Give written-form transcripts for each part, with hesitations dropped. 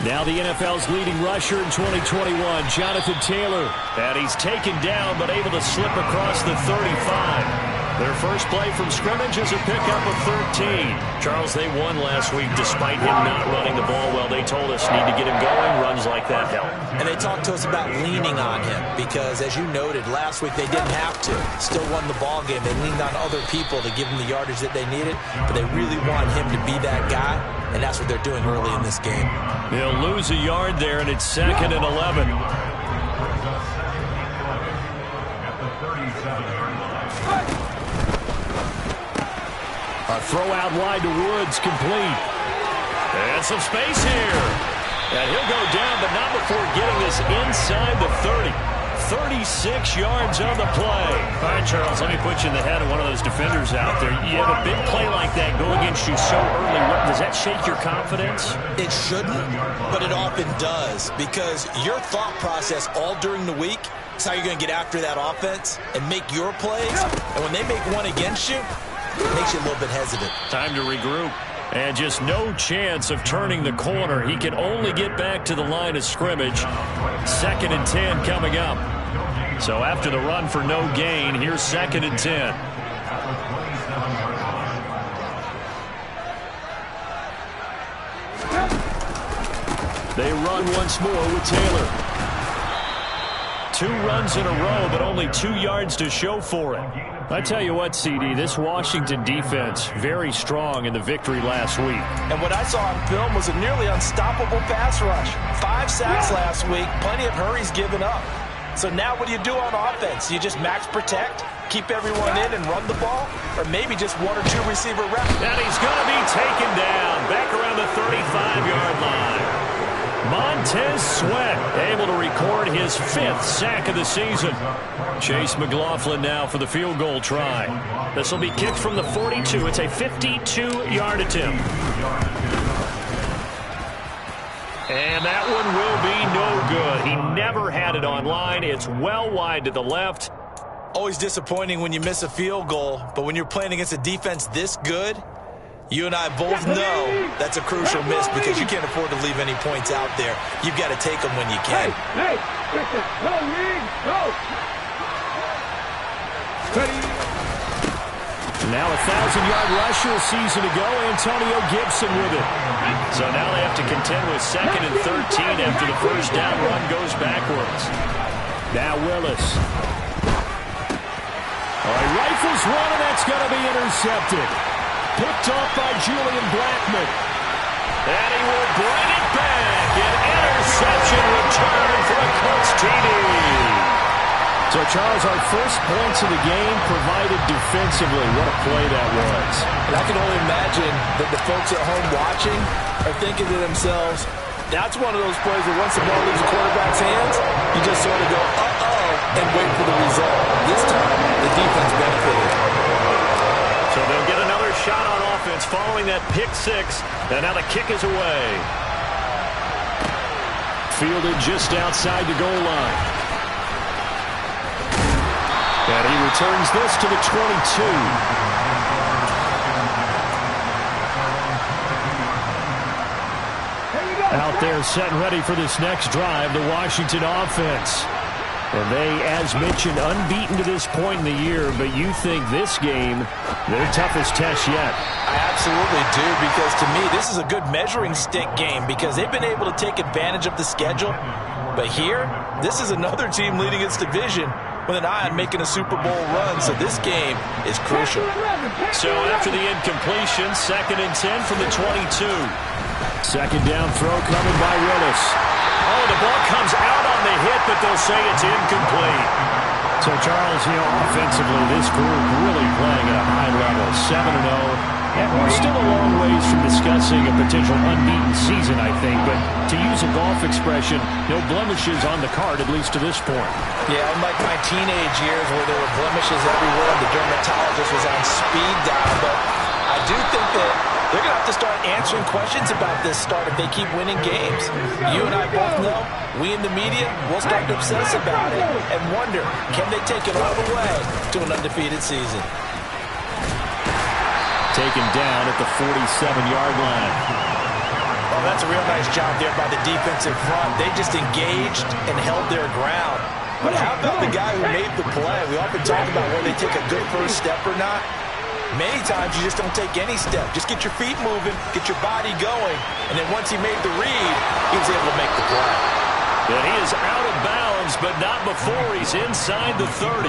Now the NFL's leading rusher in 2021, Jonathan Taylor. And he's taken down but able to slip across the 35. Their first play from scrimmage is a pickup of 13. Charles, they won last week despite him not running the ball well. They told us need to get him going. Runs like that help. And they talked to us about leaning on him because, as you noted, last week they didn't have to. Still won the ball game. They leaned on other people to give them the yardage that they needed, but they really want him to be that guy, and that's what they're doing early in this game. They'll lose a yard there, and it's 2nd and 11. A throw out wide to Woods, complete. And some space here. And he'll go down, but not before getting this inside the 30. 36 yards on the play. All right, Charles, let me put you in the head of one of those defenders out there. You have a big play like that go against you so early. Does that shake your confidence? It shouldn't, but it often does, because your thought process all during the week is how you're going to get after that offense and make your plays. And when they make one against you, it makes you a little bit hesitant. Time to regroup. And just no chance of turning the corner. He can only get back to the line of scrimmage. 2nd and 10 coming up. So after the run for no gain, here's 2nd and 10. They run once more with Taylor. 2 runs in a row, but only 2 yards to show for it. I tell you what, CD, this Washington defense, very strong in the victory last week. And what I saw on film was a nearly unstoppable pass rush. 5 sacks last week, plenty of hurries given up. So now what do you do on offense? You just max protect, keep everyone in and run the ball, or maybe just 1 or 2 receiver reps? And he's going to be taken down back around the 35-yard line. Montez Sweat able to record his 5th sack of the season. Chase McLaughlin now for the field goal try. This will be kicked from the 42. It's a 52-yard attempt. And that one will be no good. He never had it on line. It's well wide to the left. Always disappointing when you miss a field goal, but when you're playing against a defense this good, you and I both know that's a crucial miss because you can't afford to leave any points out there. You've got to take them when you can. Hey, go. Now a 1,000-yard rusher a season ago, Antonio Gibson with it. So now they have to contend with 2nd and 13 after the first down run goes backwards. Now Willis. Oh, he rifles one, and that's going to be intercepted. Picked off by Julian Blackmon. And he will bring it back. An interception return for a Colts TD. So, Charles, our first points of the game provided defensively. What a play that was. And I can only imagine that the folks at home watching are thinking to themselves, that's one of those plays where once the ball leaves the quarterback's hands, you just sort of go, uh-oh, and wait for the result. This time, the defense benefited. So they'll get another shot on offense following that pick 6. And now the kick is away. Fielded just outside the goal line. And he returns this to the 22. Out there set and ready for this next drive, the Washington offense. And they, as mentioned, unbeaten to this point in the year, but you think this game, their toughest test yet. I absolutely do, because to me, this is a good measuring stick game because they've been able to take advantage of the schedule. But here, this is another team leading its division with an eye on making a Super Bowl run, so this game is crucial. So after the incompletion, 2nd and 10 from the 22. 2nd down throw coming by Willis. Oh, the ball comes out on the hit, but they'll say it's incomplete. So, Charles, offensively, this group really playing at a high level, 7-0. And we're still a long ways from discussing a potential unbeaten season, I think. But to use a golf expression, no blemishes on the card, at least to this point. Yeah, unlike my teenage years where there were blemishes everywhere and the dermatologist was on speed dial. But I do think that they're going to have to start answering questions about this start if they keep winning games. You and I both know, we in the media, will start to obsess about it and wonder, can they take it all the way to an undefeated season? Taken down at the 47-yard line. Oh, that's a real nice job there by the defensive front. They just engaged and held their ground. But how about the guy who made the play? We often talk about whether they take a good first step or not. Many times you just don't take any step. Just get your feet moving, get your body going, and then once he made the read, he was able to make the play. And he is out of bounds, but not before he's inside the 30.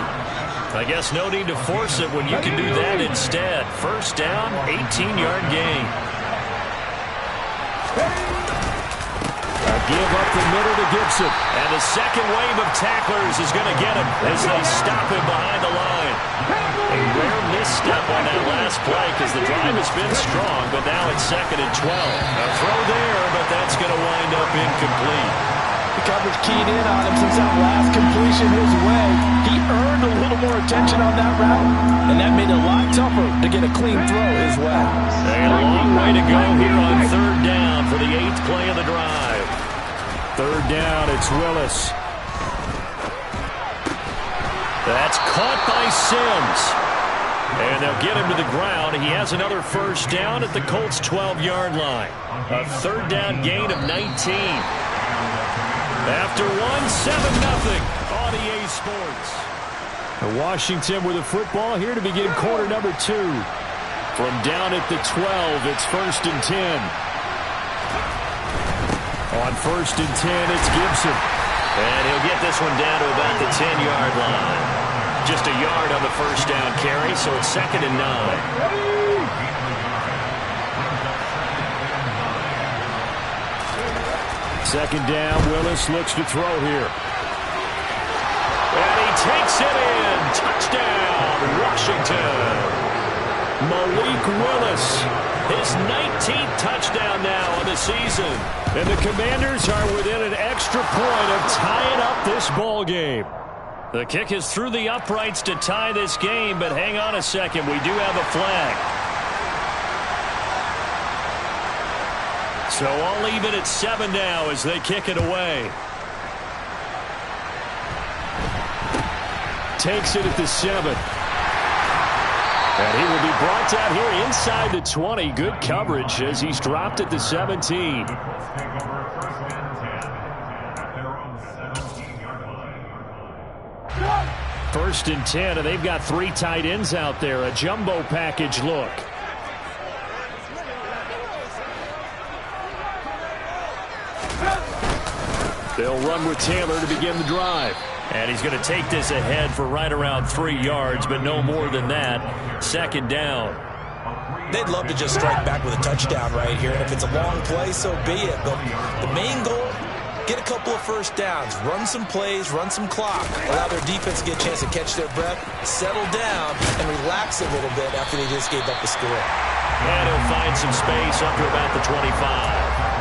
I guess no need to force it when you can do that instead. First down, 18-yard gain. A give up the middle to Gibson. And the second wave of tacklers is going to get him as they stop him behind the line. A rare misstep on that last play because the drive has been strong, but now it's 2nd and 12. A throw there, but that's going to wind up incomplete. The coverage keyed in on him since that last completion his way. He earned a little more attention on that route, and that made it a lot tougher to get a clean throw his way. A long way to go here on 3rd down for the 8th play of the drive. 3rd down, it's Willis. That's caught by Sims. And they'll get him to the ground. He has another first down at the Colts' 12-yard line. A 3rd down gain of 19. After 1, 7-0 on EA Sports. Washington with the football here to begin quarter number 2. From down at the 12, it's 1st and 10. On 1st and 10, it's Gibson. And he'll get this one down to about the 10-yard line. Just a yard on the first down carry, so it's 2nd and 9. 2nd down, Willis looks to throw here. And he takes it in. Touchdown, Washington. Malik Willis, his 19th touchdown now on the season. And the Commanders are within an extra point of tying up this ball game. The kick is through the uprights to tie this game, but hang on a second. We do have a flag. So all even at 7 now as they kick it away. Takes it at the 7. And he will be brought down here inside the 20. Good coverage as he's dropped at the 17. 1st and 10, and they've got 3 tight ends out there. A jumbo package look. They'll run with Taylor to begin the drive. And he's going to take this ahead for right around 3 yards, but no more than that. 2nd down. They'd love to just strike back with a touchdown right here, and if it's a long play, so be it. But the main goal, get a couple of first downs, run some plays, run some clock, allow their defense to get a chance to catch their breath, settle down, and relax a little bit after they just gave up the score. And he'll find some space up to about the 25.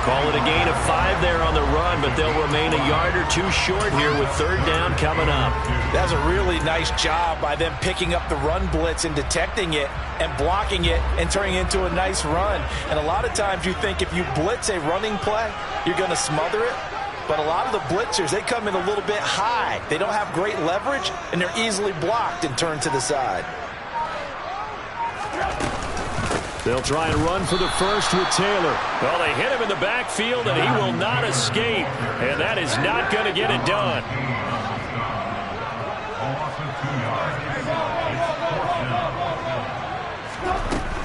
Call it a gain of 5 there on the run, but they'll remain a yard or 2 short here with 3rd down coming up. That's a really nice job by them picking up the run blitz and detecting it and blocking it and turning it into a nice run. And a lot of times you think if you blitz a running play, you're going to smother it. But a lot of the blitzers, they come in a little bit high. They don't have great leverage, and they're easily blocked and turned to the side. They'll try and run for the first with Taylor. Well, they hit him in the backfield, and he will not escape. And that is not going to get it done.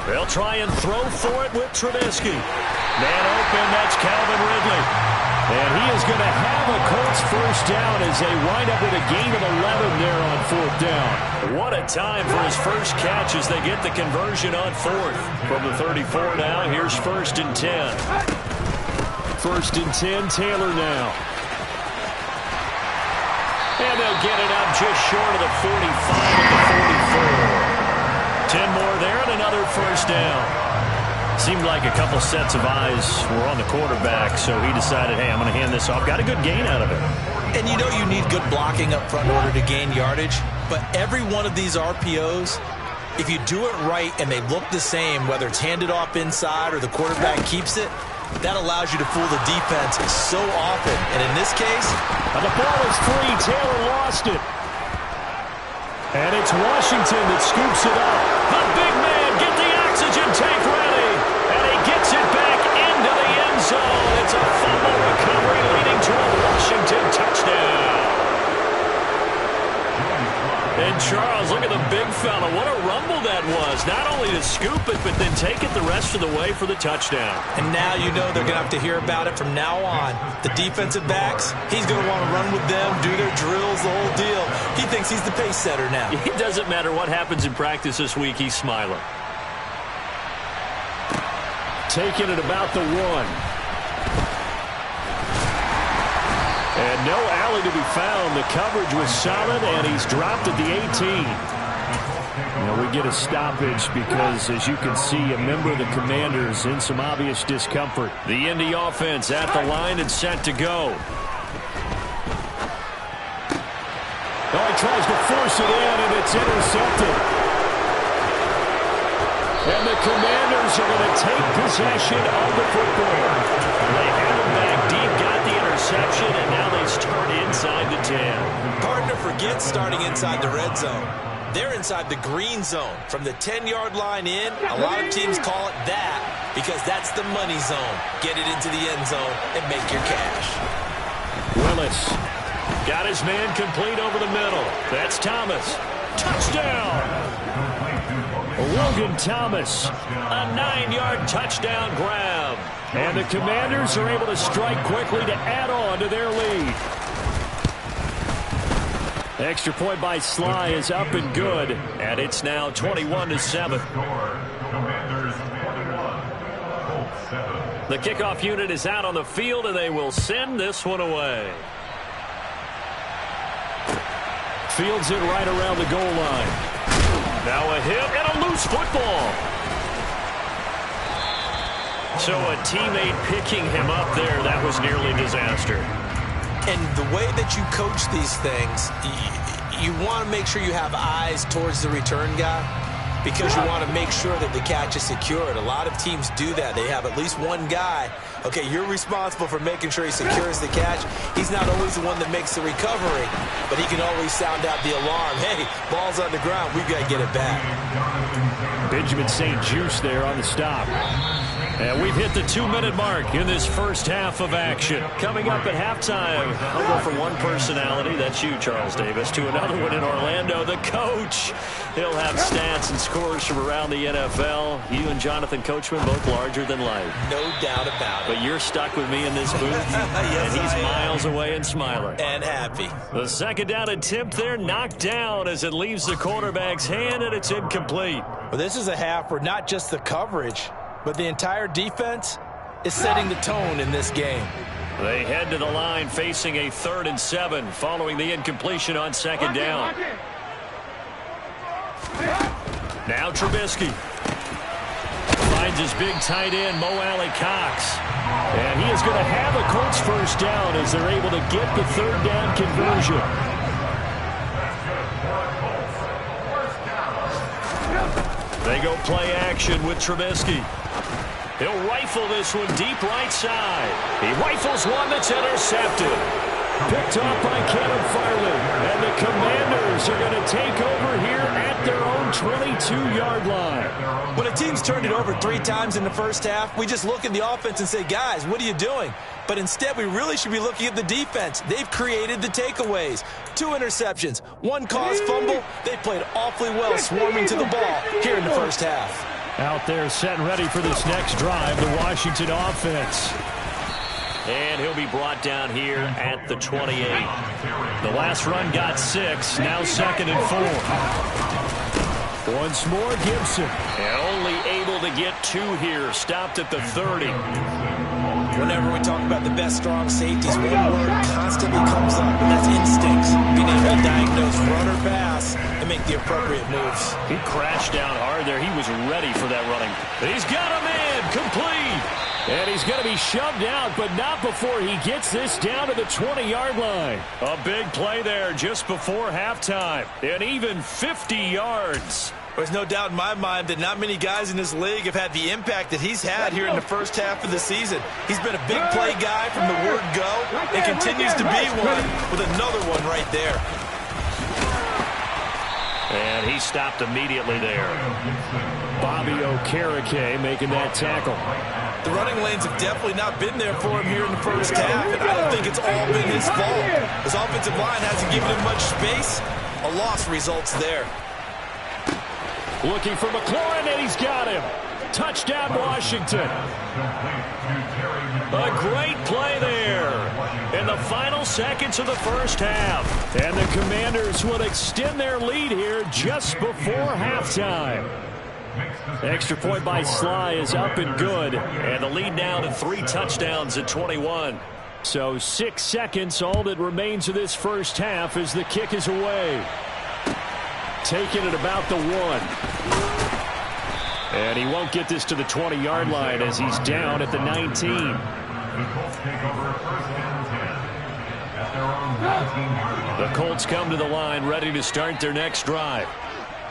They'll try and throw for it with Trubisky. Man open, that's Calvin Ridley. And he is going to have a Colts first down as they wind up with a gain of 11 there on 4th down. What a time for his first catch as they get the conversion on 4th. From the 34 now, here's 1st and 10. 1st and 10, Taylor now. And they'll get it up just short of the 45 at the 44. 10 more there and another first down. Seemed like a couple sets of eyes were on the quarterback, so he decided, hey, I'm going to hand this off. Got a good gain out of it. And you know you need good blocking up front in order to gain yardage, but every one of these RPOs, if you do it right and they look the same, whether it's handed off inside or the quarterback keeps it, that allows you to fool the defense so often. And in this case, the ball is free. Taylor lost it. And it's Washington that scoops it up. The big man, get the oxygen tank ready. And he gets it back into the end zone. It's a fumble recovery leading to a Washington touchdown. And Charles, look at the big fella. What a rumble that was. Not only to scoop it, but then take it the rest of the way for the touchdown. And now you know they're going to have to hear about it from now on. The defensive backs, he's going to want to run with them, do their drills, the whole deal. He thinks he's the pace setter now. It doesn't matter what happens in practice this week, he's smiling. Taking it about the 1. And no alley to be found. The coverage was solid, and he's dropped at the 18. Now we get a stoppage because, as you can see, a member of the Commanders in some obvious discomfort. The Indy offense at the line and set to go. Oh, he tries to force it in, and it's intercepted. And the Commanders are going to take possession of the football. They had him back deep, got the interception, and now they start inside the 10. Partner forgets starting inside the red zone. They're inside the green zone. From the 10-yard line in, a lot of teams call it that because that's the money zone. Get it into the end zone and make your cash. Willis got his man complete over the middle. That's Thomas. Touchdown! Logan Thomas, a 9-yard touchdown grab. And the Commanders are able to strike quickly to add on to their lead. The extra point by Sly is up and good, and it's now 21-7. The kickoff unit is out on the field, and they will send this one away. Fields it right around the goal line. Now a hit and a loose football. So a teammate picking him up there, that was nearly disaster. And the way that you coach these things, you want to make sure you have eyes towards the return guy because you want to make sure that the catch is secured. A lot of teams do that. They have at least one guy. Okay, you're responsible for making sure he secures the catch. He's not always the one that makes the recovery, but he can always sound out the alarm. Hey, ball's on the ground. We've got to get it back. Benjamin St. Juste there on the stop. And we've hit the 2-minute mark in this first half of action. Coming up at halftime, I'll go from one personality, that's you, Charles Davis, to another one in Orlando, the coach. He'll have stats and scores from around the NFL. You and Jonathan Coachman, both larger than life. No doubt about it. But you're stuck with me in this booth, yes, and he's miles away and smiling. And happy. The second down attempt there knocked down as it leaves the quarterback's hand, and it's incomplete. Well, this is a half where not just the coverage, but the entire defense is setting the tone in this game. They head to the line facing a 3rd and 7 following the incompletion on second down. Now Trubisky finds his big tight end, Mo Alley-Cox. And he is going to have a Colts first down as they're able to get the 3rd down conversion. They go play action with Trubisky. He'll rifle this one deep right side. He rifles one that's intercepted. Picked off by Kevin Farley. And the Commanders are going to take over here at their own 22-yard line. When a team's turned it over 3 times in the first half, we just look at the offense and say, guys, what are you doing? But instead, we really should be looking at the defense. They've created the takeaways. 2 interceptions, 1 caused fumble. They played awfully well swarming to the ball here in the first half. Out there set and ready for this next drive, the Washington offense. And he'll be brought down here at the 28. The last run got 6, now 2nd and 4. Once more, Gibson. And only able to get 2 here, stopped at the 30. Whenever we talk about the best strong safeties, one word constantly comes up, and that's instincts. Being able to diagnose run or pass and make the appropriate moves. He crashed down hard there. He was ready for that running. He's got a man complete. And he's going to be shoved out, but not before he gets this down to the 20-yard line. A big play there just before halftime. And even 50 yards. There's no doubt in my mind that not many guys in this league have had the impact that he's had here in the first half of the season. He's been a big play guy from the word go and continues to be one with another one right there. And he stopped immediately there. Bobby Okereke making that tackle. The running lanes have definitely not been there for him here in the first half, and I don't think it's all been his fault. His offensive line hasn't given him much space. A loss results there. Looking for McLaurin, and he's got him. Touchdown, Washington. A great play there in the final seconds of the first half. And the Commanders will extend their lead here just before halftime. Extra point by Sly is up and good. And the lead now to 3 touchdowns at 21. So 6 seconds, all that remains of this first half as the kick is away. Taking it about the 1. And he won't get this to the 20-yard line as he's down at the 19. The Colts come to the line ready to start their next drive.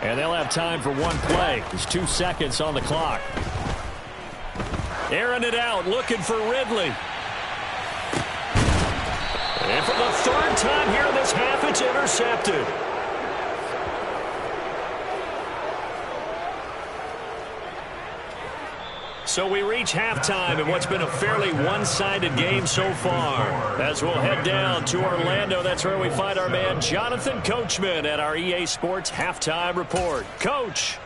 And they'll have time for one play. There's 2 seconds on the clock. Airing it out, looking for Ridley. And for the 3rd time here in this half, it's intercepted. So we reach halftime in what's been a fairly one-sided game so far. As we'll head down to Orlando, that's where we find our man Jonathan Coachman at our EA Sports Halftime Report. Coach.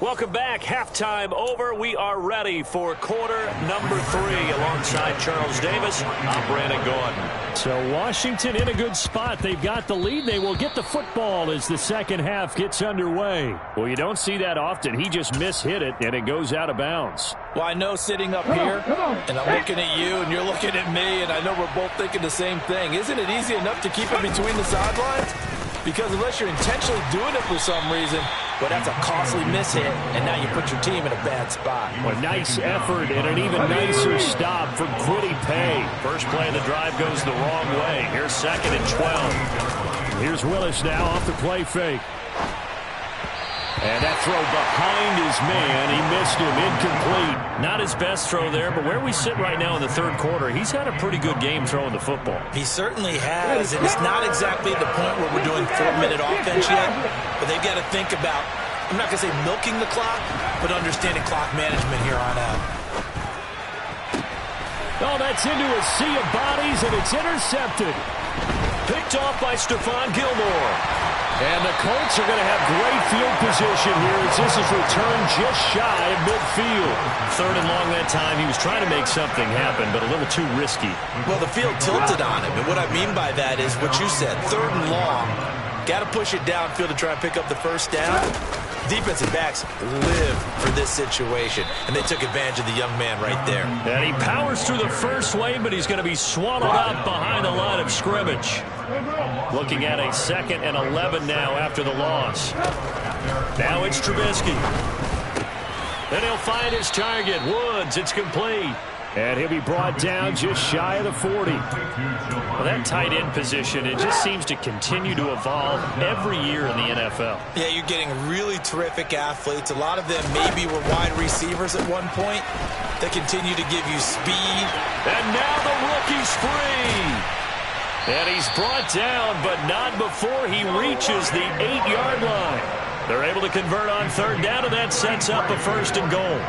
Welcome back. Halftime over. We are ready for quarter number 3 alongside Charles Davis. I'm Brandon Gordon. So Washington in a good spot. They've got the lead. They will get the football as the second half gets underway. Well, you don't see that often. He just mishit it, and it goes out of bounds. Well, I know sitting up here, and I'm looking at you, and you're looking at me, and I know we're both thinking the same thing. Isn't it easy enough to keep it between the sidelines? Because unless you're intentionally doing it for some reason, well, that's a costly mishit, and now you put your team in a bad spot. A nice effort and an even nicer stop from Kwity Paye. First play of the drive goes the wrong way. Here's 2nd and 12. Here's Willis now off the play fake. And that throw behind his man. He missed him. Incomplete. Not his best throw there, but where we sit right now in the 3rd quarter, he's had a pretty good game throwing the football. He certainly has, and it's not exactly the point where we're doing 4-minute offense yet, but they've got to think about, I'm not going to say milking the clock, but understanding clock management here on out. Oh, that's into a sea of bodies, and it's intercepted. Picked off by Stephon Gilmore. And the Colts are going to have great field position here as this is returned just shy of midfield. 3rd and long that time. He was trying to make something happen, but a little too risky. Well, the field tilted on him, and what I mean by that is what you said, 3rd and long. Got to push it downfield to try and pick up the first down. Defensive backs live for this situation, and they took advantage of the young man right there. And he powers through the first lane, but he's going to be swallowed up behind the line of scrimmage. Looking at a 2nd and 11 now after the loss. Now it's Trubisky. Then he'll find his target, Woods. It's complete. And he'll be brought down just shy of the 40. Well, that tight end position, it just seems to continue to evolve every year in the NFL. Yeah, you're getting really terrific athletes. A lot of them maybe were wide receivers at one point. They continue to give you speed. And now the rookie's free. And he's brought down, but not before he reaches the 8-yard line. They're able to convert on 3rd down, and that sets up a 1st and goal.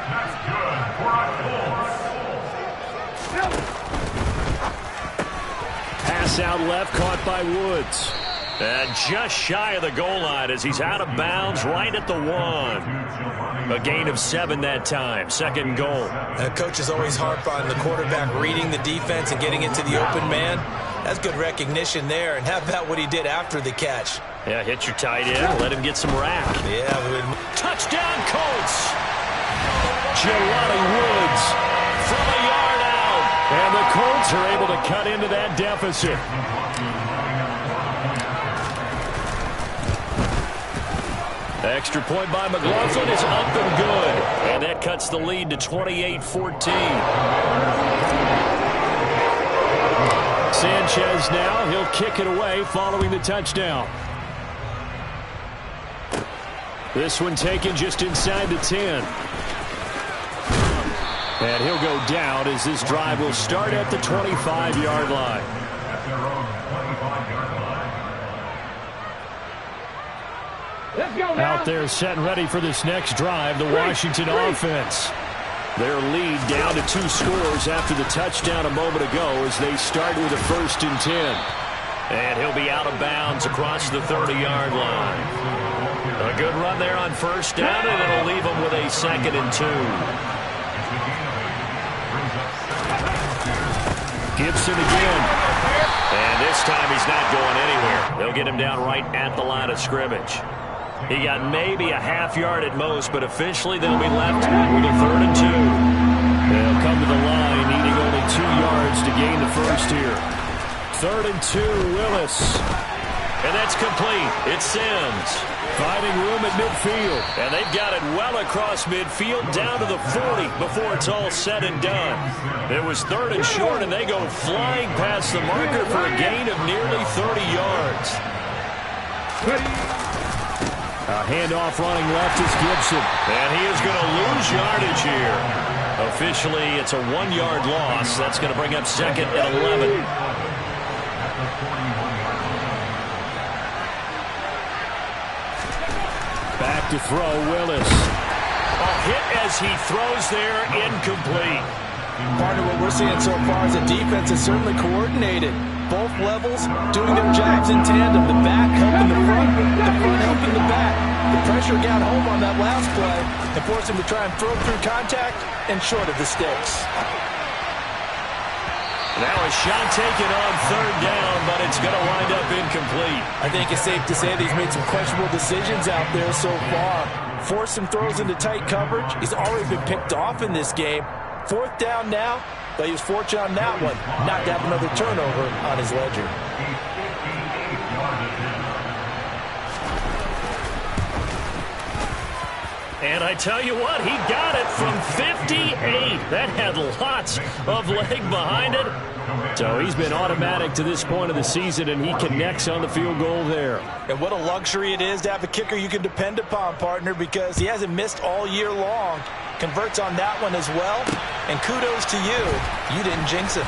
That's good for a goal. Pass out left, caught by Woods. And just shy of the goal line as he's out of bounds right at the 1. A gain of 7 that time. 2nd and goal. And coach is always harp on the quarterback reading the defense and getting into the open man. That's good recognition there. And how about what he did after the catch? Yeah, hit your tight end. Let him get some rack. Yeah. Touchdown, Colts. Jelani Woods from a yard out. And the Colts are able to cut into that deficit. Extra point by McLaughlin is up and good. And that cuts the lead to 28-14. Sanchez now, he'll kick it away following the touchdown. This one taken just inside the 10. And he'll go down as this drive will start at the 25-yard line. At their own 25-yard line. Let's go. Out there set and ready for this next drive, the Washington offense. Their lead down to 2 scores after the touchdown a moment ago as they start with a 1st and 10. And he'll be out of bounds across the 30-yard line. A good run there on 1st down, and it'll leave them with a 2nd and 2. Gibson again. And this time he's not going anywhere. They'll get him down right at the line of scrimmage. He got maybe a half yard at most, but officially they'll be left with a 3rd and 2. They'll come to the line, needing only 2 yards to gain the first here. 3rd and 2, Willis. And that's complete. It's Sims. Finding room at midfield. And they've got it well across midfield down to the 40 before it's all said and done. It was 3rd and short, and they go flying past the marker for a gain of nearly 30 yards. A handoff running left is Gibson. And he is going to lose yardage here. Officially, it's a 1-yard loss. That's going to bring up 2nd and 11. Back to throw, Willis. A hit as he throws there, incomplete. Partner, what we're seeing so far is the defense is certainly coordinated. Both levels doing their jobs in tandem. The back helping the front helping the back. The pressure got home on that last play and forced him to try and throw through contact and short of the sticks. Now a shot taken on 3rd down, but it's going to wind up incomplete. I think it's safe to say that he's made some questionable decisions out there so far. Forced some throws into tight coverage. He's already been picked off in this game. 4th down now, but he was fortunate on that one not to have another turnover on his ledger. And I tell you what, he got it from 58. That had lots of leg behind it. So he's been automatic to this point of the season, and he connects on the field goal there. And what a luxury it is to have a kicker you can depend upon, partner, because he hasn't missed all year long. Converts on that one as well. And kudos to you. You didn't jinx him.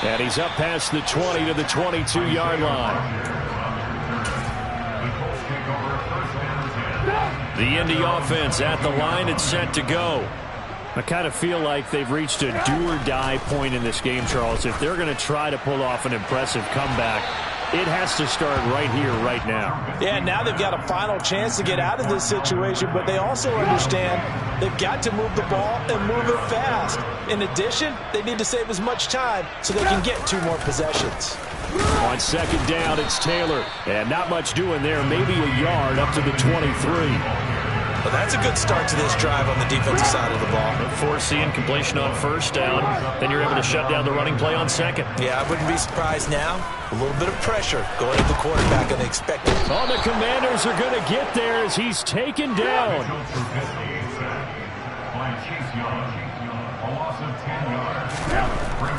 And he's up past the 20 to the 22-yard line. The Indy offense at the line and set to go. I kind of feel like they've reached a do-or-die point in this game, Charles. If they're going to try to pull off an impressive comeback, it has to start right here, right now. Yeah, now they've got a final chance to get out of this situation, but they also understand they've got to move the ball and move it fast. In addition, they need to save as much time so they can get 2 more possessions. On 2nd down, it's Taylor. And not much doing there, maybe a yard up to the 23. Well, that's a good start to this drive on the defensive side of the ball. Force the incompletion on 1st down. Then you're able to shut down the running play on 2nd. Yeah, I wouldn't be surprised now. A little bit of pressure going at the quarterback unexpected. Oh, the Commanders are going to get there as he's taken down.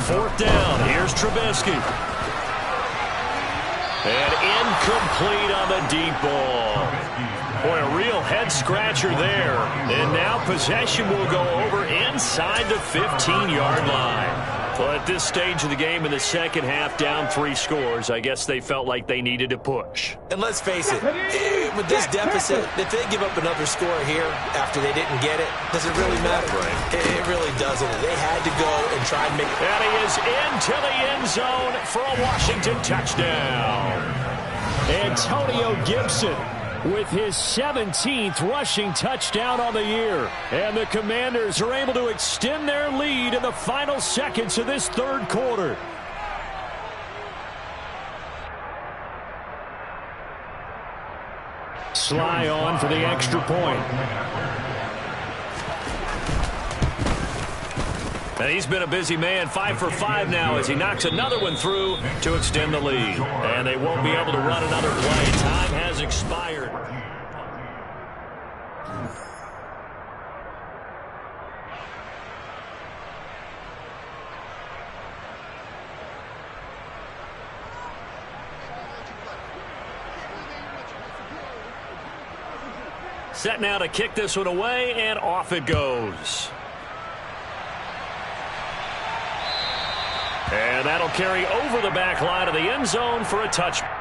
4th down. Here's Trubisky. And incomplete on the deep ball. Boy, a real head-scratcher there. And now possession will go over inside the 15-yard line. Well, at this stage of the game in the second half, down 3 scores, I guess they felt like they needed to push. And let's face it, with this deficit, if they give up another score here after they didn't get it, does it really matter? Right. It really doesn't. They had to go and try and make it. And he is into the end zone for a Washington touchdown. Antonio Gibson with his 17th rushing touchdown on the year. And the Commanders are able to extend their lead in the final seconds of this 3rd quarter. Sly on for the extra point. And he's been a busy man, 5 for 5 now as he knocks another one through to extend the lead. And they won't be able to run another play. Time has expired. Set now to kick this one away, and off it goes. And that'll carry over the back line of the end zone for a touchdown.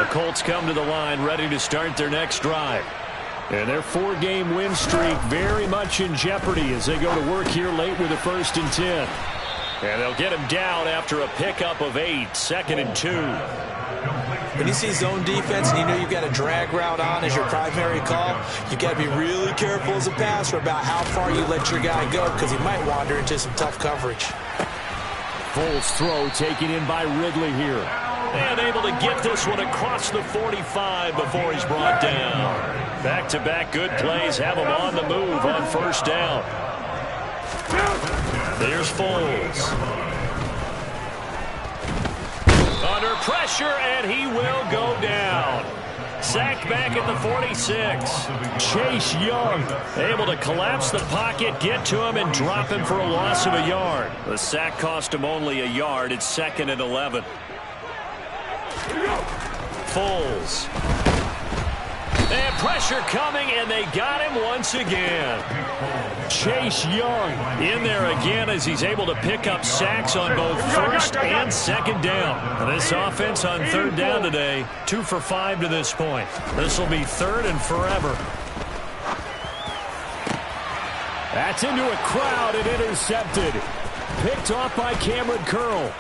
Colts come to the line ready to start their next drive. And their 4-game win streak very much in jeopardy as they go to work here late with a 1st and 10. And they'll get him down after a pickup of 8, 2nd and 2. When you see zone defense and you know you've got a drag route on as your primary call, you've got to be really careful as a passer about how far you let your guy go because he might wander into some tough coverage. Foles' throw taken in by Ridley here. And able to get this one across the 45 before he's brought down. Back-to-back good plays have him on the move on 1st down. There's Foles. Under pressure, and he will go down. Sacked back at the 46. Chase Young able to collapse the pocket, get to him, and drop him for a loss of a yard. The sack cost him only a yard. It's 2nd and 11. Foles. And pressure coming, and they got him once again. Chase Young in there again as he's able to pick up sacks on both 1st and 2nd down. This offense on 3rd down today, 2 for 5 to this point. This will be 3rd and forever. That's into a crowd and intercepted. Picked off by Cameron Curl.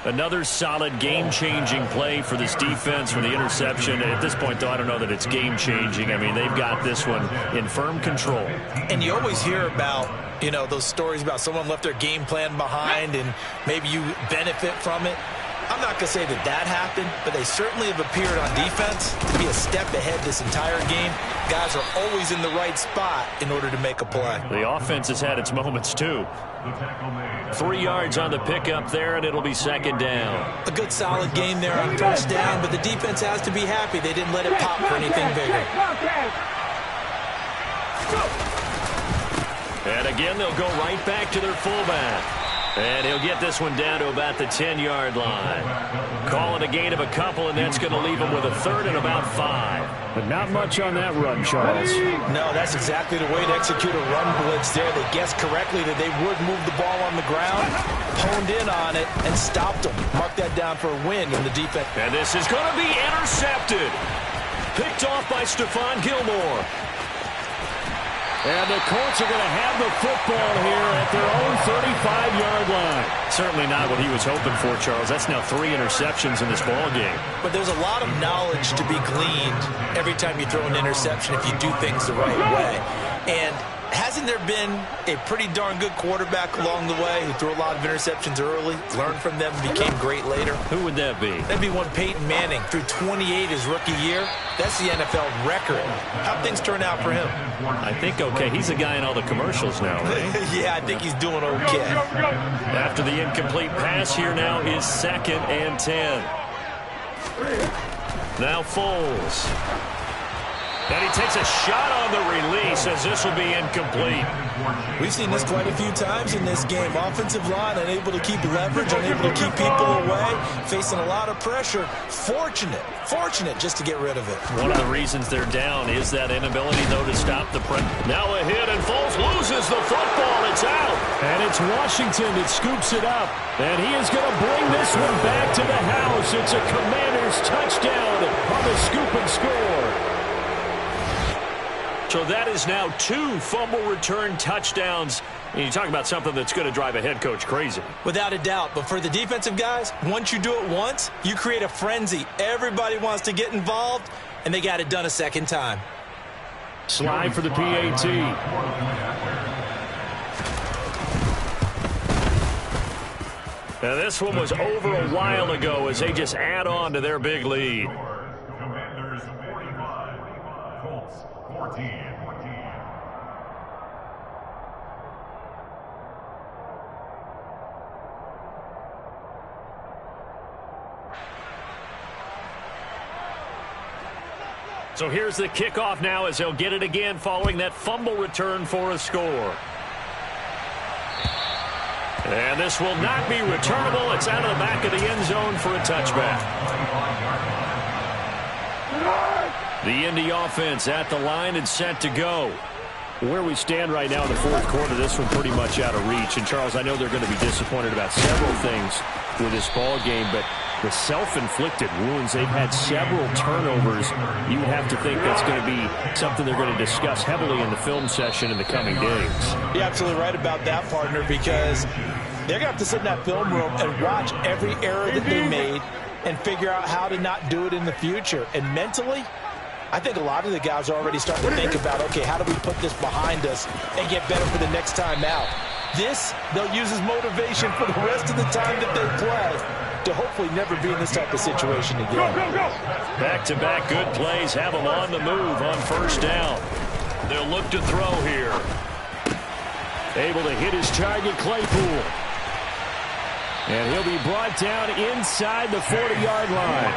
Another solid game-changing play for this defense for the interception. At this point, though, I don't know that it's game-changing. I mean, they've got this one in firm control. And you always hear about, you know, those stories about someone left their game plan behind and maybe you benefit from it. I'm not going to say that that happened, but they certainly have appeared on defense to be a step ahead this entire game. Guys are always in the right spot in order to make a play. The offense has had its moments, too. 3 yards on the pickup there, and it'll be 2nd down. A good solid game there on 1st down, but the defense has to be happy they didn't let it pop for anything bigger. And again, they'll go right back to their fullback. And he'll get this one down to about the 10-yard line. Calling a gain of a couple, and that's going to leave him with a 3rd and about 5. But not much on that run, Charles. No, that's exactly the way to execute a run blitz there. They guessed correctly that they would move the ball on the ground, honed in on it, and stopped them. Mark that down for a win in the defense. And this is going to be intercepted. Picked off by Stephon Gilmore. And the Colts are going to have the football here at their own 35-yard line. Certainly not what he was hoping for, Charles. That's now 3 interceptions in this ball game. But there's a lot of knowledge to be gleaned every time you throw an interception if you do things the right way. And hasn't there been a pretty darn good quarterback along the way who threw a lot of interceptions early, learned from them, and became great later? Who would that be? That'd be one Peyton Manning, threw 28 his rookie year. That's the NFL record. How'd things turn out for him? I think okay. He's the guy in all the commercials now, right? Yeah, I think he's doing okay. After the incomplete pass, here now is 2nd and 10. Now Foles. And he takes a shot on the release as this will be incomplete. We've seen this quite a few times in this game. Offensive line unable to keep leverage, unable to keep people away, facing a lot of pressure. Fortunate just to get rid of it. One of the reasons they're down is that inability, though, to stop the press. Now a hit, and Foles loses the football. It's out. And it's Washington that scoops it up. And he is going to bring this one back to the house. It's a Commanders touchdown on the scoop and score. So that is now 2 fumble return touchdowns. And you talk about something that's going to drive a head coach crazy. Without a doubt. But for the defensive guys, once you do it once, you create a frenzy. Everybody wants to get involved, and they got it done a second time. Slide for the PAT. Now this one was over a while ago as they just add on to their big lead. Commanders 45, Colts 14. So here's the kickoff now as they'll get it again following that fumble return for a score. And this will not be returnable. It's out of the back of the end zone for a touchback. The Indy offense at the line and set to go. Where we stand right now in the fourth quarter, this one pretty much out of reach. And, Charles, I know they're going to be disappointed about several things with this ball game, but the self-inflicted wounds, they've had several turnovers. You would have to think that's going to be something they're going to discuss heavily in the film session in the coming days. You're absolutely right about that, partner, because they're going to have to sit in that film room and watch every error that they made and figure out how to not do it in the future. And mentally, I think a lot of the guys are already starting to think about, okay, how do we put this behind us and get better for the next time out? This, they'll use as motivation for the rest of the time that they play to hopefully never be in this type of situation again. Back-to-back good plays have them on the move on first down. They'll look to throw here. Able to hit his target, Claypool. And he'll be brought down inside the 40-yard line.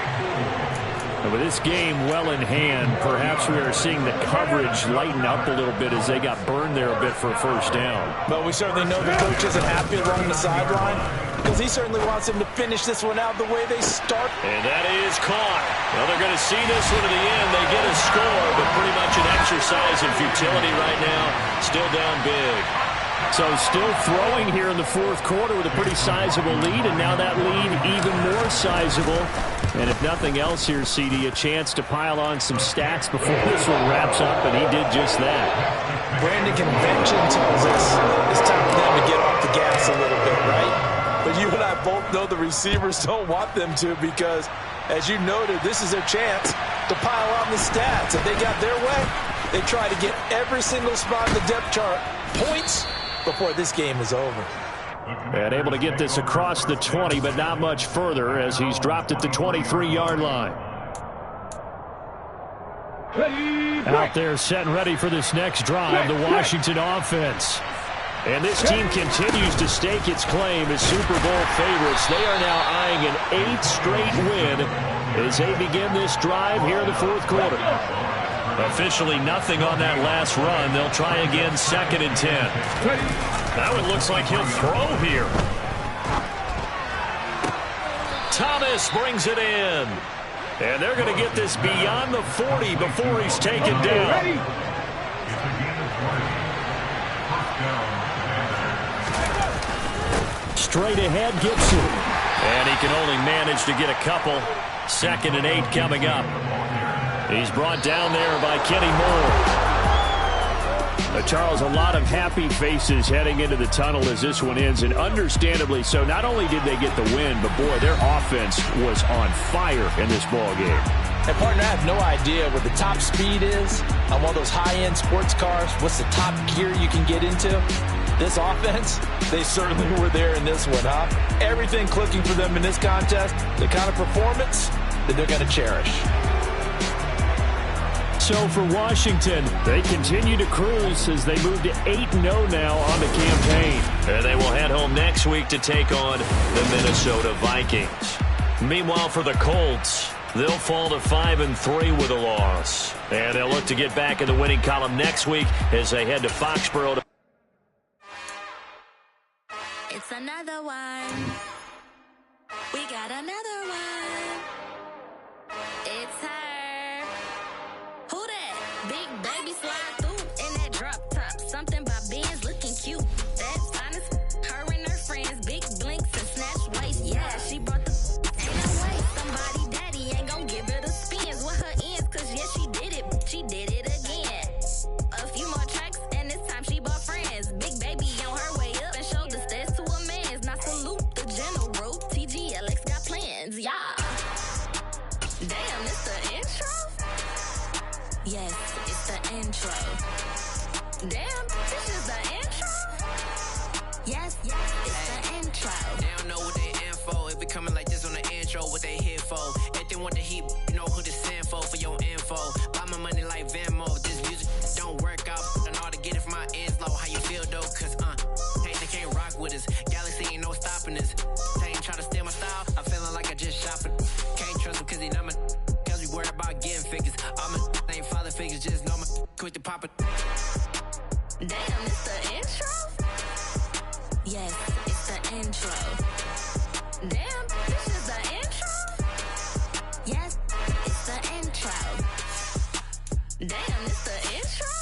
And with this game well in hand, perhaps we are seeing the coverage lighten up a little bit as they got burned there a bit for a first down. But we certainly know the coach isn't happy along the sideline because he certainly wants them to finish this one out the way they start. And that is caught. Well, they're going to see this one to the end. They get a score, but pretty much an exercise in futility right now. Still down big. So still throwing here in the fourth quarter with a pretty sizable lead, and now that lead even more sizable. And if nothing else here, CD, a chance to pile on some stats before this one wraps up, and he did just that. Brandon, convention tells us it's time for them to get off the gas a little bit, right? But you and I both know the receivers don't want them to because, as you noted, this is their chance to pile on the stats. If they got their way, they try to get every single spot in the depth chart points before this game is over. And able to get this across the 20, but not much further as he's dropped at the 23-yard line. Out there set and ready for this next drive, the Washington offense. And this team continues to stake its claim as Super Bowl favorites. They are now eyeing an 8th straight win as they begin this drive here in the fourth quarter. Officially nothing on that last run. They'll try again, 2nd and 10. Now it looks like he'll throw here. Thomas brings it in. And they're going to get this beyond the 40 before he's taken down. Straight ahead, Gibson. And he can only manage to get a couple. 2nd and 8 coming up. He's brought down there by Kenny Moore. Charles, a lot of happy faces heading into the tunnel as this one ends, and understandably so. Not only did they get the win, but, boy, their offense was on fire in this ball game. And, partner, I have no idea what the top speed is on one of those high-end sports cars. What's the top gear you can get into? This offense, they certainly were there in this one, huh? Everything clicking for them in this contest, the kind of performance that they're going to cherish. So for Washington, they continue to cruise as they move to 8-0 now on the campaign. And they will head home next week to take on the Minnesota Vikings. Meanwhile, for the Colts, they'll fall to 5-3 with a loss. And they'll look to get back in the winning column next week as they head to Foxborough. It's another one. We got another one. It's her. Who that? Big baby slide through in that drop top. Something by Benz looking cute. That's honest. Her and her friends, big blinks and snatch waist. Yeah, she brought the ain't no way. Somebody daddy ain't gon' give her the spins with her ends. Cause yeah, she did it. She did it again. A few more tracks and this time she bought friends. Big baby on her way up and showed the stairs to a man's. Now salute the general. TGLX got plans, yeah. Damn, it's the intro? Yes, it's the intro. Damn, this is the intro? Yes, it's the intro. They don't know what they in for. It be coming like this on the intro, what they here for. If they want the heat, you know who to send for your info. Buy my money like Venmo. This music don't work out. And all to get it from my ends low. How you feel though? Cause hey, they can't rock with us. Galaxy ain't no stopping this. They ain't try to steal my style. I'm feeling like I just shop it. Can't trust them cause they not my. Cause we worried about getting figures. All my ain't father figures. Just know my quick to pop it. Damn, it's the intro? Yes, it's the intro. Damn, this is the intro? Yes, it's the intro. Damn, it's the intro?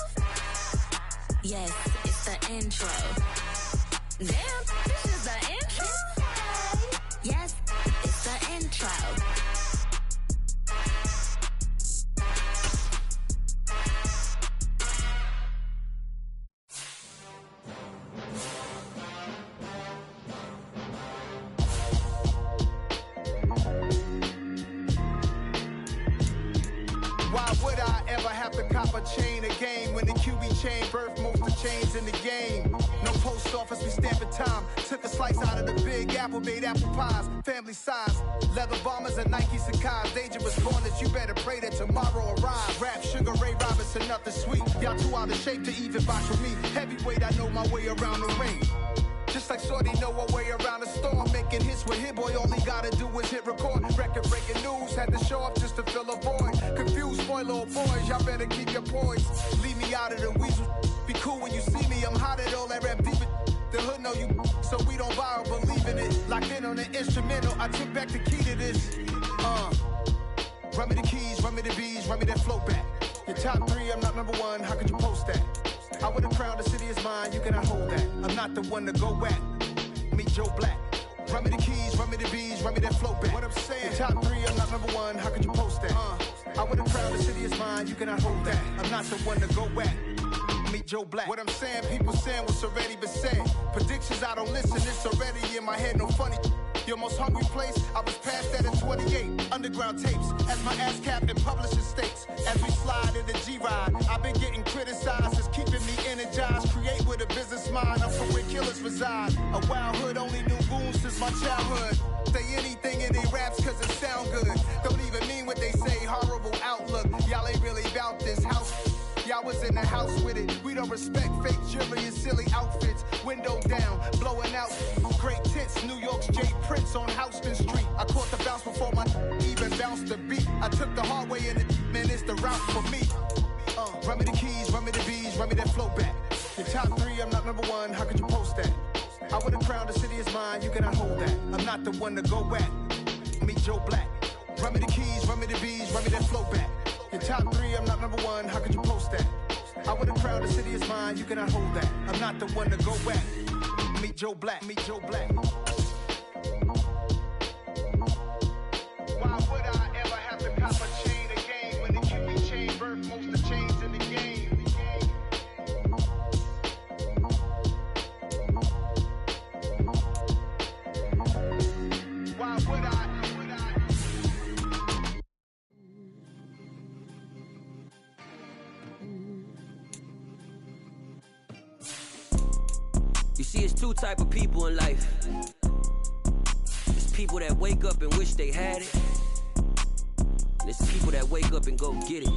Why would I ever have to cop a chain again when the QB chain birthed most of chains in the game? No post office, we stamping time. Took a slice out of the big apple, made apple pies. Family size, leather bombers and Nike Sacai's. Dangerous corners, you better pray that tomorrow arrives. Rap, Sugar Ray Robinson, nothing sweet. Y'all too out of shape to even box with me. Heavyweight, I know my way around the ring. Just like Shorty know her way around the storm. Making hits with Hit Boy, all he gotta do is hit record. Record breaking news, had to show up just to fill a void. Confused, spoiled little boys, y'all better keep your poise. Leave me out of the weasel. Be cool when you see me, I'm hot at all that rap deep. The hood know you, so we don't borrow, believe in it. Locked in on the instrumental, I took back the key to this. Run me the keys, run me the bees, run me that flow back. Your top 3, I'm not number 1, how could you post that? I would've crowned the city is mine, you cannot hold that. I'm not the one to go back. Meet Joe Black. Run me the keys, run me the bees, run me that flow back. What I'm saying, your top 3, I'm not number 1, how could you post that? I would've crowned the city is mine, you cannot hold that. I'm not the one to go back. Meet Joe Black. What I'm saying, people saying what's already been said. Predictions, I don't listen, it's already in my head, no funny. Your most hungry place, I was past that at 28. Underground tapes, as my ass capped in publishing states. As we slide in the G-Ride, I've been getting criticized, it's keeping me energized. Create with a business mind, I'm from where killers reside. A wild hood, only knew goons since my childhood. Say anything in they raps cause it sound good. Don't even mean what they say, horrible outlook. Y'all ain't really about this house. Y'all was in the house with it. We don't respect fake jewelry and silly outfits. Window down, blowing out. Great tits, New York's J. Prince on Houston Street. I caught the bounce before my even bounced the beat. I took the hard way and man, it's the route for me. Run me the keys, run me the bees, run me that flow back. Your top 3, I'm not number 1, how could you post that? I would've crowned the city is mine, you cannot hold that. I'm not the one to go back. Meet Joe Black. Run me the keys, run me the bees, run me that flow back. Your top 3, I'm not number 1, how could you post that? I would've crowned the city is mine, you cannot hold that. I'm not the one to go back. Meet Joe Black, meet Joe Black. Why would I ever have to cop a chain again when the QB chain birthed most of chains in the game? Why would I? You see, it's 2 type of people in life. It's people that wake up and wish they had it. And it's people that wake up and go get it.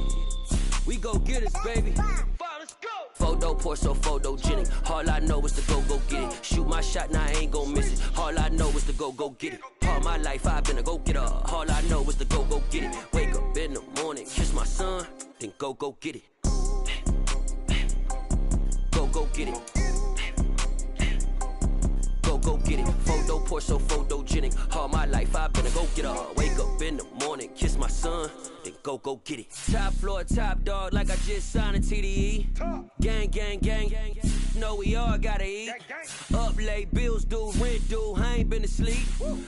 We go get it, baby. Let's go. Photo poor, so photogenic. All I know is to go get it. Shoot my shot, now I ain't gon' miss it. All I know is to go get it. All my life I've been a go-getter. All I know is to go get it. Wake up in the morning, kiss my son, then go get it. Go get it. Go get it. Photo poor, so photogenic. All my life I've been a go-getter. Wake up in the morning, kiss my son, then go get it. Top floor, top dog, like I just signed a TDE. Gang, gang, gang, gang. Know we all gotta eat. Up late, bills due, rent due, I ain't been asleep.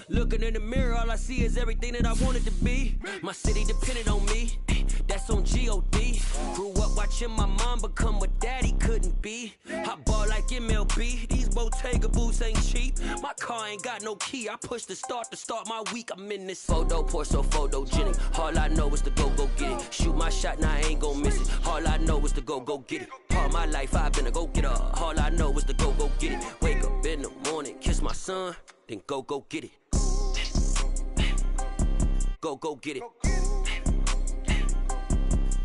Looking in the mirror, all I see is everything that I wanted to be. My city depended on me, that's on G.O.D. Grew up watching my mom become what daddy couldn't be. I ball like MLB, these Bottega boots ain't cheap. My car ain't got no key, I push the start to start my week. I'm in this photo poor, so photogenic. All I know is to go get it. Shoot my shot, now I ain't gon' miss it. All I know is to go get it. All my life I've been a go-getter. All I know is to go get it. Wake up in the morning, kiss my son, then go get it. Go get it.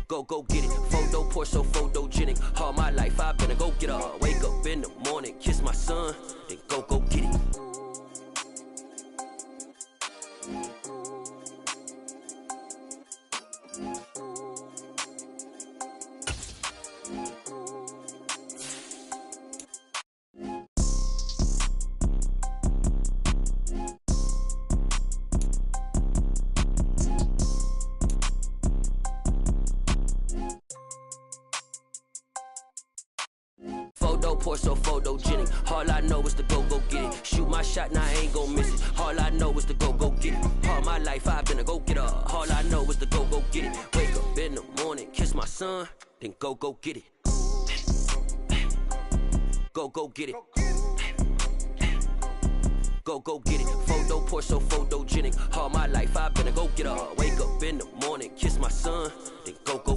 Go get it. Photo poor, so photogenic. All my life I've been a go-getter. Wake up in the morning, kiss my son, then go get it. Photo poor, so photogenic. All I know is to go get it. Shoot my shot, now I ain't gon' miss it. All I know is to go get it. All my life I've been a go-getter. All I know is to go get it. Wake up in the morning, kiss my son, then go get it. Go get it. Go get it. Photo poor, so photogenic. All my life I've been a go-getter. Wake up in the morning, kiss my son, then go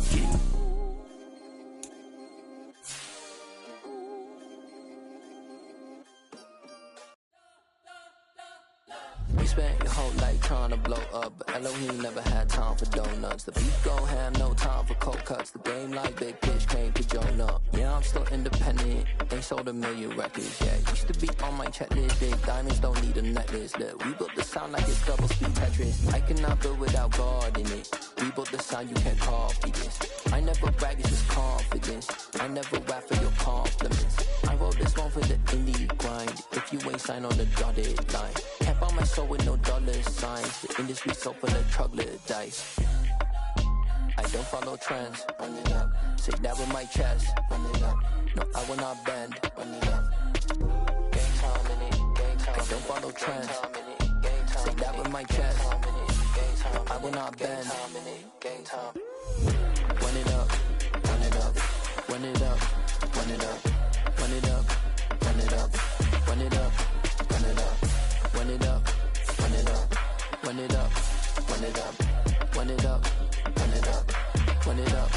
blow up, but Elohim never had time for donuts. The beat go ham, no time for cold cuts. The game like Big Pitch came to Jonah. Yeah, I'm still independent, ain't sold 1 million records yet. Used to be on my checklist, big diamonds don't need a necklace. Look, we built the sound like it's double speed Tetris. I cannot build without God in it. We built the sound, you can't copy this. I never brag, it's just confidence. I never rap for your compliments. I wrote this one for the indie grind. If you ain't signed on the dotted line, can't buy my soul with no dollar signs. The industry so full of troglodytes. I don't follow trends. Run it up. Say that with my chest. Run it up. No, I will not bend. Run it up. Game time in it. Game time. I don't follow trends. Say that with my chest. No, I will not bend. Game time. Run it up. Run it up. Run it up. Run it up. Run it up. Run it up. Run it up. Run it up. Run it up. Run it up. Run it up. Run it up. Run it up. Run it up. Run it up.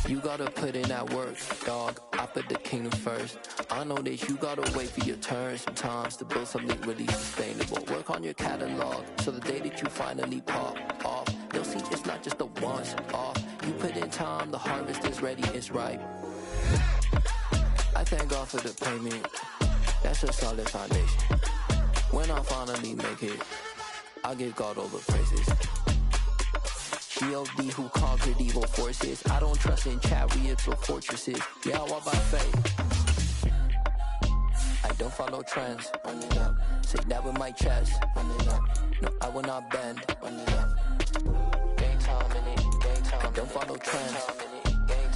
You gotta put in that work, dog. I put the kingdom first. I know that you gotta wait for your turn sometimes to build something really sustainable. Work on your catalog, so the day that you finally pop off, you'll see it's not just a once off. You put in time, the harvest is ready, it's ripe. I thank God for the payment. That's a solid foundation. When I finally make it, I'll give God all the praises. G.O.D. who conquered evil forces. I don't trust in chariots or fortresses. Yeah, I walk by faith. I don't follow trends. Run it up. Say that with my chest. Run it up. No, I will not bend. Run it up. Game time in it. Game time. I don't follow trends.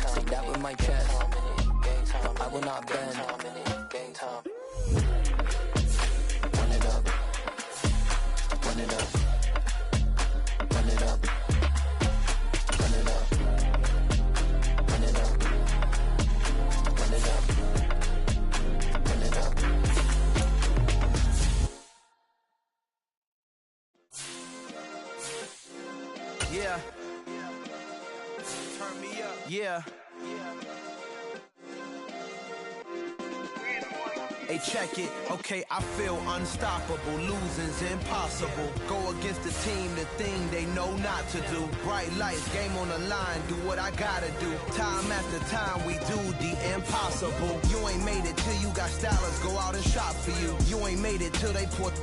Say that with my chest. No, I will not bend. Game time. Run it up. Run it up. Run it up. Run it up. Run it up. Run it up. Run it up. Yeah. Turn me up. Yeah. Hey, check it. Okay, I feel unstoppable. Losing's impossible. Go against the team, the thing they know not to do. Bright lights, game on the line. Do what I gotta do. Time after time, we do the impossible. You ain't made it till you got stylers go out and shop for you. You ain't made it till they put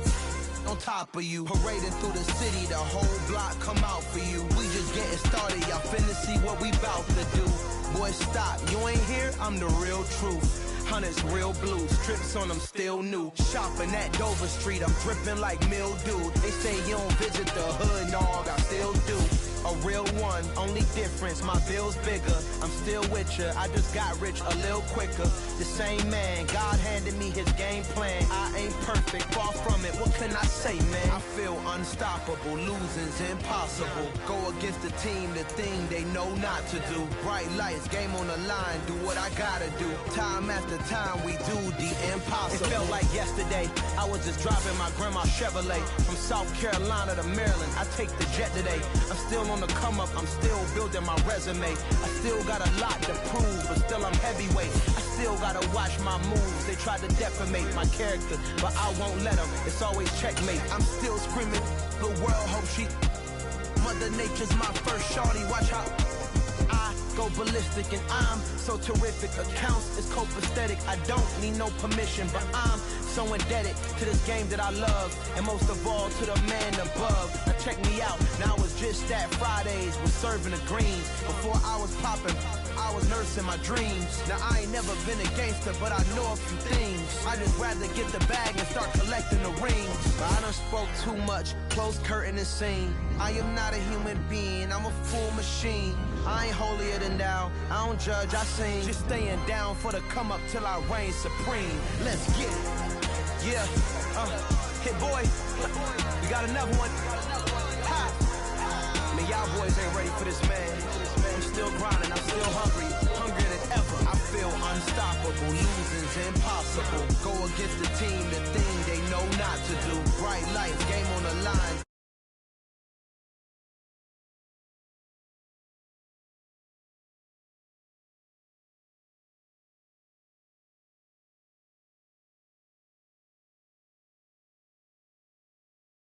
on top of you. Parading through the city, the whole block come out for you. We just getting started, y'all finna see what we bout to do. Boy, stop, you ain't here, I'm the real truth. Hunters, real blues, trips on them still new. Shopping at Dover Street, I'm dripping like mildew. They say you don't visit the hood, dog, I still do. A real one, only difference, my bill's bigger. I'm still with ya, I just got rich a little quicker. The same man, God handed me his game plan. I ain't perfect, far from it, what can I say, man? I feel unstoppable, losing's impossible. Go against the team, the thing they know not to do. Bright lights, game on the line, do what I gotta do. Time after time, we do the impossible. It felt like yesterday, I was just driving my grandma's Chevrolet. From South Carolina to Maryland, I take the jet today. I'm still on the come up, I'm still building my resume. I still got a lot to prove, but still I'm heavyweight. I still gotta watch my moves. They tried to defamate my character, but I won't let them. It's always checkmate. I'm still screaming, the world hope she. Mother Nature's my first shorty, watch how I go ballistic and I'm so terrific. Accounts is copacetic, I don't need no permission, but I'm so indebted to this game that I love, and most of all to the man above. Now check me out, now it's just that Fridays was serving the greens. Before I was popping, I was nursing my dreams. Now I ain't never been a gangster, but I know a few things. I just rather get the bag and start collecting the rings. But I done spoke too much, close curtain and scene. I am not a human being, I'm a full machine. I ain't holier than thou, I don't judge, I sing. Just staying down for the come up till I reign supreme. Let's get it. Yeah, hit boy, we got another one. Ha! Man, y'all boys ain't ready for this, man. I'm still grinding, I'm still hungry, hungrier than ever. I feel unstoppable, losing's impossible. Go against the team, the thing they know not to do. Bright lights, game on the